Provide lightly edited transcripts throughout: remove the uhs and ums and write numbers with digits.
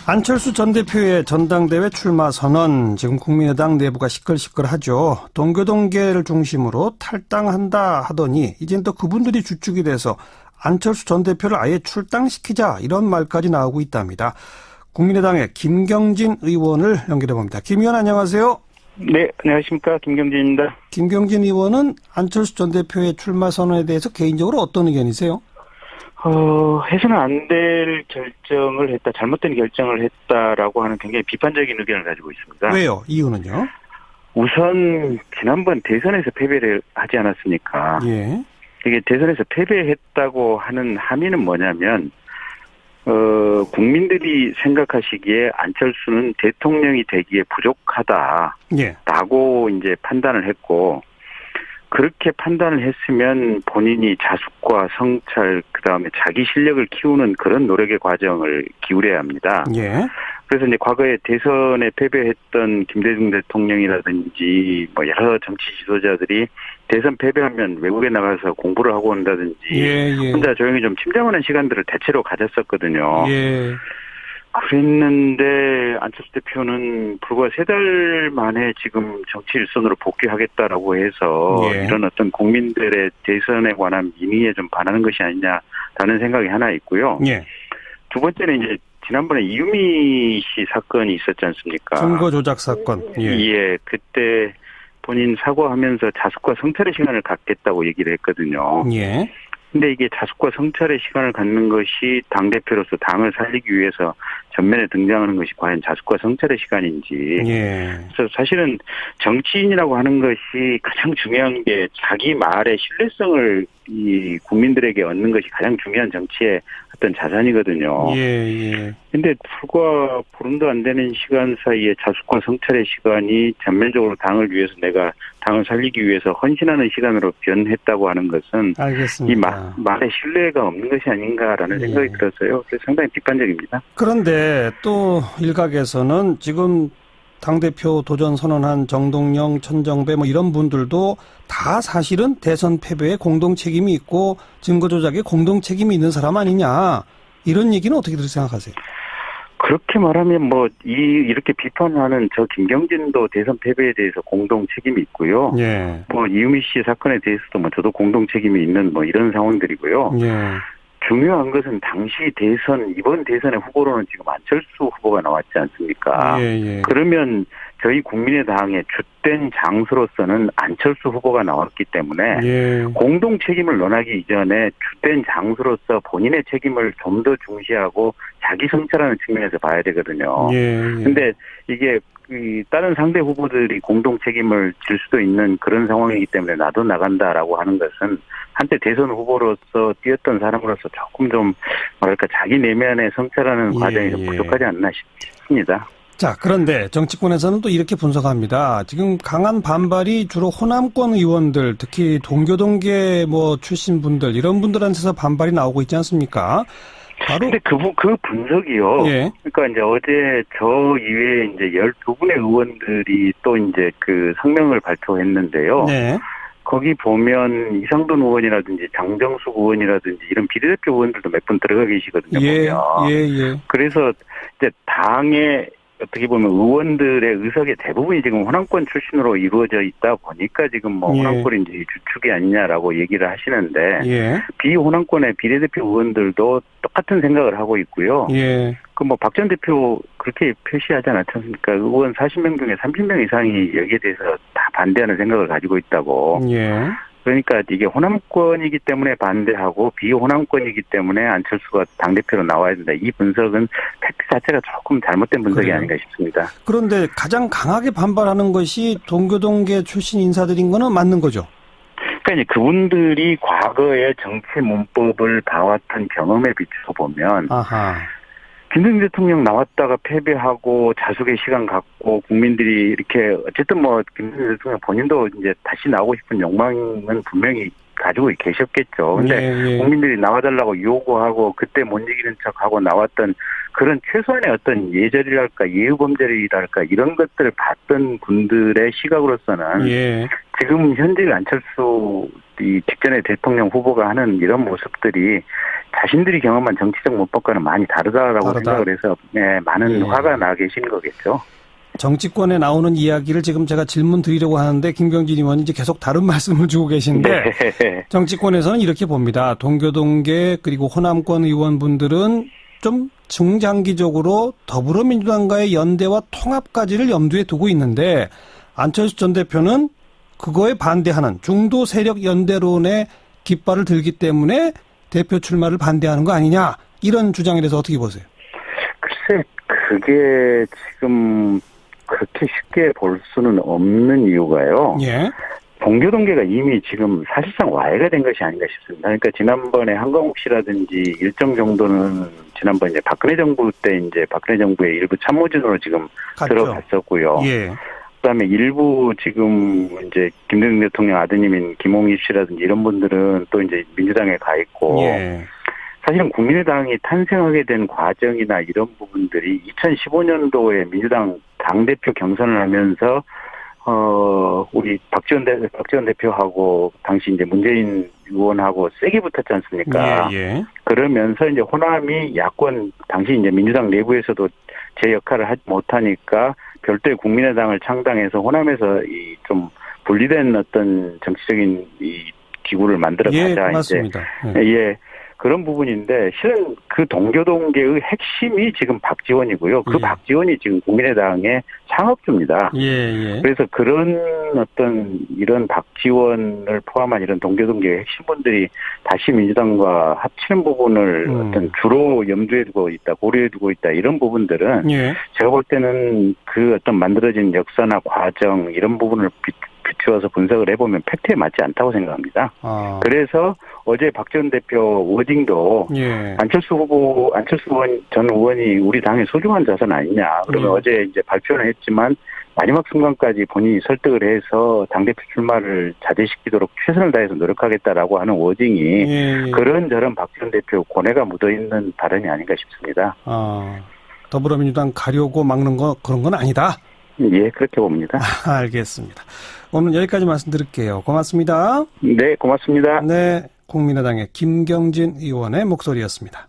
안철수 전 대표의 전당대회 출마 선언, 지금 국민의당 내부가 시끌시끌하죠. 동교동계를 중심으로 탈당한다 하더니 이젠 또 그분들이 주축이 돼서 안철수 전 대표를 아예 출당시키자, 이런 말까지 나오고 있답니다. 국민의당의 김경진 의원을 연결해 봅니다. 김 의원, 안녕하세요. 네, 안녕하십니까. 김경진입니다. 김경진 의원은 안철수 전 대표의 출마 선언에 대해서 개인적으로 어떤 의견이세요? 해서는 안 될 결정을 했다, 잘못된 결정을 했다라고 하는 굉장히 비판적인 의견을 가지고 있습니다. 왜요? 이유는요? 우선 지난번 대선에서 패배를 하지 않았습니까? 예. 이게 대선에서 패배했다고 하는 함의는 뭐냐면, 국민들이 생각하시기에 안철수는 대통령이 되기에 부족하다라고 이제 판단을 했고, 그렇게 판단을 했으면 본인이 자숙과 성찰, 그다음에 자기 실력을 키우는 그런 노력의 과정을 기울여야 합니다. 예. 그래서 이제 과거에 대선에 패배했던 김대중 대통령이라든지 뭐 여러 정치 지도자들이 대선 패배하면 외국에 나가서 공부를 하고 온다든지 혼자 조용히 좀 침잠하는 시간들을 대체로 가졌었거든요. 예. 그랬는데 안철수 대표는 불과 3달 만에 지금 정치 일선으로 복귀하겠다라고 해서 이런 어떤 국민들의 대선에 관한 민의에 좀 반하는 것이 아니냐라는 생각이 하나 있고요. 두 번째는 이제 지난번에 이유미 씨 사건이 있었지 않습니까? 증거 조작 사건. 예, 그때 본인 사과하면서 자숙과 성찰의 시간을 갖겠다고 얘기를 했거든요. 예. 근데 이게 자숙과 성찰의 시간을 갖는 것이 당대표로서 당을 살리기 위해서 전면에 등장하는 것이 과연 자숙과 성찰의 시간인지. 그래서 사실은 정치인이라고 하는 것이 가장 중요한 게 자기 말의 신뢰성을 이 국민들에게 얻는 것이 가장 중요한 정치의 어떤 자산이거든요. 근데 불과 보름도 안 되는 시간 사이에 자숙과 성찰의 시간이 전면적으로 당을 위해서, 내가 당을 살리기 위해서 헌신하는 시간으로 변했다고 하는 것은 알겠습니다. 이 말에 신뢰가 없는 것이 아닌가라는 생각이 들었어요. 그래서 상당히 비판적입니다. 그런데 또 일각에서는 지금 당대표 도전 선언한 정동영, 천정배 뭐 이런 분들도 다 사실은 대선 패배에 공동 책임이 있고 증거 조작에 공동 책임이 있는 사람 아니냐, 이런 얘기는 어떻게 생각하세요? 그렇게 말하면 이렇게 비판하는 저 김경진도 대선 패배에 대해서 공동 책임이 있고요. 이유미 씨 사건에 대해서도 저도 공동 책임이 있는 이런 상황들이고요. 중요한 것은 당시 이번 대선의 후보로는 지금 안철수 후보가 나왔지 않습니까? 그러면 저희 국민의당의 주된 장수로서는 안철수 후보가 나왔기 때문에 공동 책임을 논하기 이전에 주된 장수로서 본인의 책임을 좀 더 중시하고 자기 성찰하는 측면에서 봐야 되거든요. 근데 이게 다른 상대 후보들이 공동 책임을 질 수도 있는 그런 상황이기 때문에 나도 나간다라고 하는 것은 한때 대선 후보로서 뛰었던 사람으로서 조금 좀 자기 내면에 성찰하는 과정이 좀 부족하지 않나 싶습니다. 자, 그런데 정치권에서는 또 이렇게 분석합니다. 지금 강한 반발이 주로 호남권 의원들, 특히 동교동계 출신 분들, 이런 분들한테서 반발이 나오고 있지 않습니까? 근데 그 분석이요. 그러니까 이제 어제 저 이외에 이제 12분의 의원들이 또 이제 그 성명을 발표했는데요. 거기 보면 이상돈 의원이라든지 장정숙 의원이라든지 이런 비례대표 의원들도 몇 분 들어가 계시거든요. 그래서 이제 당의 어떻게 보면 의원들의 의석의 대부분이 지금 호남권 출신으로 이루어져 있다 보니까 지금 호남권이 이제 주축이 아니냐라고 얘기를 하시는데, 비호남권의 비례대표 의원들도 똑같은 생각을 하고 있고요. 박 전 대표 그렇게 표시하지 않았지 않습니까? 의원 40명 중에 30명 이상이 여기에 대해서 다 반대하는 생각을 가지고 있다고. 그러니까 이게 호남권이기 때문에 반대하고 비호남권이기 때문에 안철수가 당대표로 나와야 된다. 이 분석은 팩트 자체가 조금 잘못된 분석이 아닌가 싶습니다. 그런데 가장 강하게 반발하는 것이 동교동계 출신 인사들인 거는 맞는 거죠? 그러니까 이제 그분들이 과거의 정치 문법을 봐왔던 경험에 비춰서 보면 김대중 대통령 나왔다가 패배하고 자숙의 시간 갖고 국민들이 이렇게 어쨌든 김대중 대통령 본인도 이제 다시 나오고 싶은 욕망은 분명히 가지고 계셨겠죠. 근데 국민들이 나와달라고 요구하고 그때 못 이기는 척하고 나왔던 그런 최소한의 어떤 예절이랄까 예우범죄이랄까 이런 것들을 봤던 분들의 시각으로서는 예. 지금 현재 안철수 이 직전에 대통령 후보가 하는 이런 모습들이 자신들이 경험한 정치적 문법과는 많이 다르다라고 생각을 해서 많은 화가 나 계신 거겠죠. 정치권에 나오는 이야기를 지금 제가 질문 드리려고 하는데 김경진 의원이 이제 계속 다른 말씀을 주고 계신데 네. 정치권에서는 이렇게 봅니다. 동교동계 그리고 호남권 의원분들은 좀 중장기적으로 더불어민주당과의 연대와 통합까지를 염두에 두고 있는데 안철수 전 대표는 그거에 반대하는 중도 세력 연대론에 깃발을 들기 때문에 대표 출마를 반대하는 거 아니냐 이런 주장에 대해서 어떻게 보세요? 글쎄 그게 지금 그렇게 쉽게 볼 수는 없는 이유가요. 예. 동교동계가 이미 지금 사실상 와해가 된 것이 아닌가 싶습니다. 그러니까 지난번에 한광욱 씨라든지 일정 정도는 지난번 이제 박근혜 정부 때 이제 박근혜 정부의 일부 참모진으로 지금 갔죠. 들어갔었고요. 예. 그다음에 일부 지금 이제 김대중 대통령 아드님인 김홍일 씨라든지 이런 분들은 또 이제 민주당에 가 있고. 예. 사실은 국민의당이 탄생하게 된 과정이나 이런 부분들이 2015년도에 민주당 당대표 경선을 하면서 우리 박지원 대표하고 당시 이제 문재인 의원하고 세게 붙었지 않습니까? 예, 예. 그러면서 이제 호남이 야권 당시 이제 민주당 내부에서도 제 역할을 하지 못하니까 별도의 국민의당을 창당해서 호남에서 이 좀 분리된 어떤 정치적인 이 기구를 만들어 가자. 예, 맞습니다. 예. 그런 부분인데 실은 그 동교동계의 핵심이 지금 박지원이고요. 그 박지원이 지금 국민의당의 창업주입니다. 그래서 그런 어떤 이런 박지원을 포함한 이런 동교동계의 핵심분들이 다시 민주당과 합치는 부분을 어떤 주로 염두에 두고 있다, 고려해 두고 있다 이런 부분들은 제가 볼 때는 그 어떤 만들어진 역사나 과정 이런 부분을 비추어서 분석을 해보면 팩트에 맞지 않다고 생각합니다. 그래서 어제 박지원 대표 워딩도 안철수 전 의원이 우리 당의 소중한 자산 아니냐. 그러면 어제 이제 발표는 했지만 마지막 순간까지 본인이 설득을 해서 당대표 출마를 자제시키도록 최선을 다해서 노력하겠다라고 하는 워딩이 그런저런 박지원 대표 고뇌가 묻어있는 발언이 아닌가 싶습니다. 더불어민주당 가려고 막는 거 그런 건 아니다. 예, 그렇게 봅니다. 알겠습니다. 오늘 여기까지 말씀드릴게요. 고맙습니다. 네, 고맙습니다. 네, 국민의당의 김경진 의원의 목소리였습니다.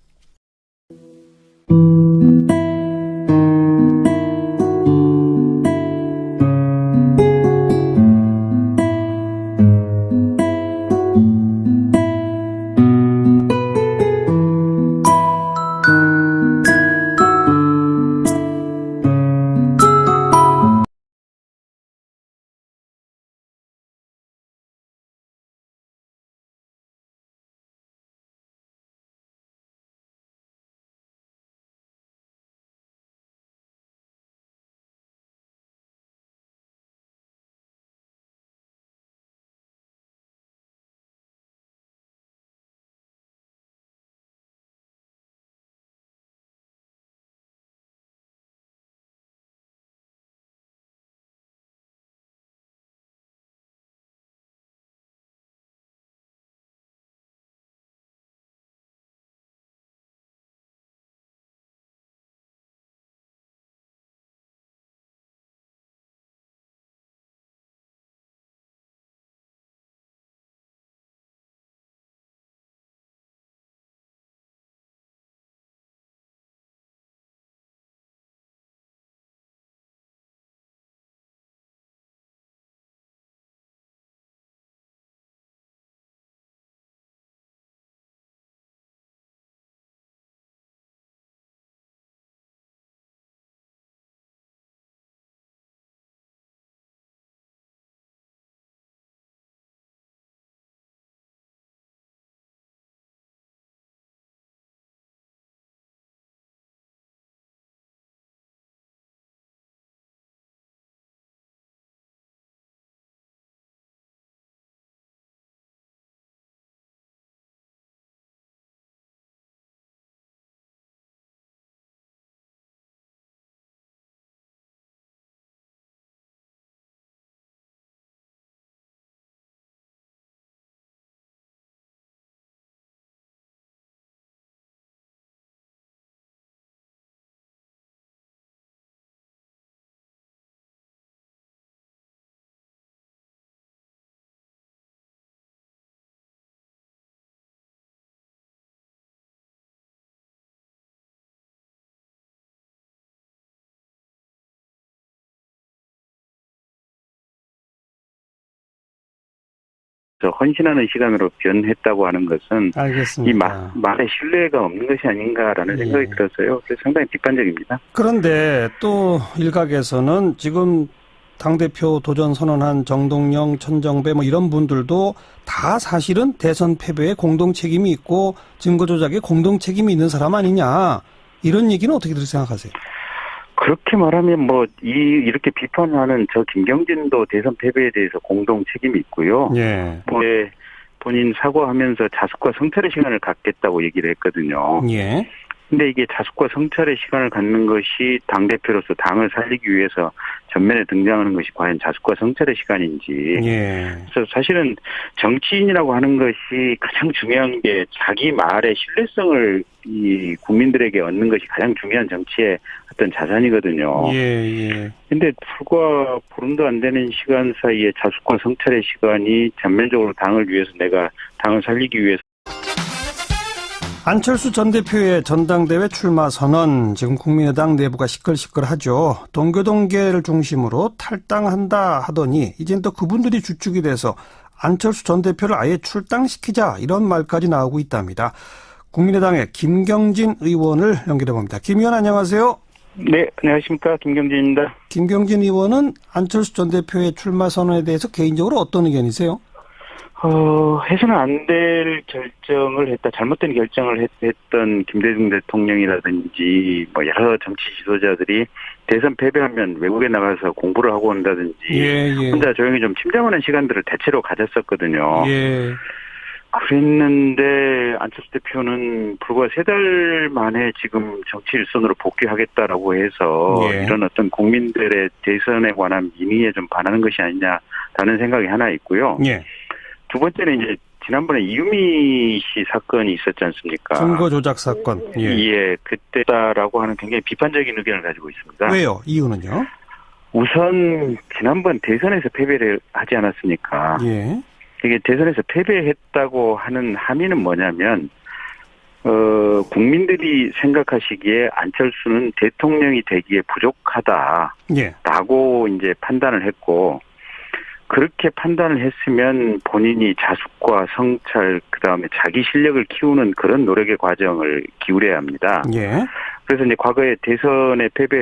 헌신하는 시간으로 변했다고 하는 것은 알겠습니다. 이 말에 신뢰가 없는 것이 아닌가라는 생각이 들어서요. 그래서 상당히 비판적입니다. 그런데 또 일각에서는 지금 당대표 도전 선언한 정동영, 천정배 뭐 이런 분들도 다 사실은 대선 패배에 공동 책임이 있고 증거 조작에 공동 책임이 있는 사람 아니냐, 이런 얘기는 어떻게 생각하세요? 그렇게 말하면 이렇게 비판하는 저 김경진도 대선 패배에 대해서 공동 책임이 있고요. 예. 본인 사과하면서 자숙과 성찰의 시간을 갖겠다고 얘기를 했거든요. 예. 근데 이게 자숙과 성찰의 시간을 갖는 것이 당대표로서 당을 살리기 위해서 전면에 등장하는 것이 과연 자숙과 성찰의 시간인지. 예. 그래서 사실은 정치인이라고 하는 것이 가장 중요한 게 자기 말의 신뢰성을 이 국민들에게 얻는 것이 가장 중요한 정치의 어떤 자산이거든요. 예. 근데 불과 보름도 안 되는 시간 사이에 자숙과 성찰의 시간이 전면적으로 당을 위해서, 내가 당을 살리기 위해서. 안철수 전 대표의 전당대회 출마 선언, 지금 국민의당 내부가 시끌시끌하죠. 동교동계를 중심으로 탈당한다 하더니 이젠 또 그분들이 주축이 돼서 안철수 전 대표를 아예 출당시키자, 이런 말까지 나오고 있답니다. 국민의당의 김경진 의원을 연결해 봅니다. 김 의원 안녕하세요. 네, 안녕하십니까. 김경진입니다. 김경진 의원은 안철수 전 대표의 출마 선언에 대해서 개인적으로 어떤 의견이세요? 해서는 안 될 결정을 했다, 잘못된 결정을 했던 김대중 대통령이라든지 여러 정치 지도자들이 대선 패배하면 외국에 나가서 공부를 하고 온다든지 혼자 조용히 좀 침잠하는 시간들을 대체로 가졌었거든요. 예. 그랬는데 안철수 대표는 불과 3달 만에 지금 정치 일선으로 복귀하겠다라고 해서 이런 어떤 국민들의 대선에 관한 민의에 좀 반하는 것이 아니냐라는 생각이 하나 있고요. 예. 두 번째는 이제 지난번에 이유미 씨 사건이 있었지 않습니까? 증거 조작 사건. 예, 그때다라고 하는 굉장히 비판적인 의견을 가지고 있습니다. 왜요? 이유는요? 우선 지난번 대선에서 패배를 하지 않았습니까? 예. 이게 대선에서 패배했다고 하는 함의는 뭐냐면, 국민들이 생각하시기에 안철수는 대통령이 되기에 부족하다라고 이제 판단을 했고, 그렇게 판단을 했으면 본인이 자숙과 성찰, 그다음에 자기 실력을 키우는 그런 노력의 과정을 기울여야 합니다. 예. 그래서 이제 과거에 대선에 패배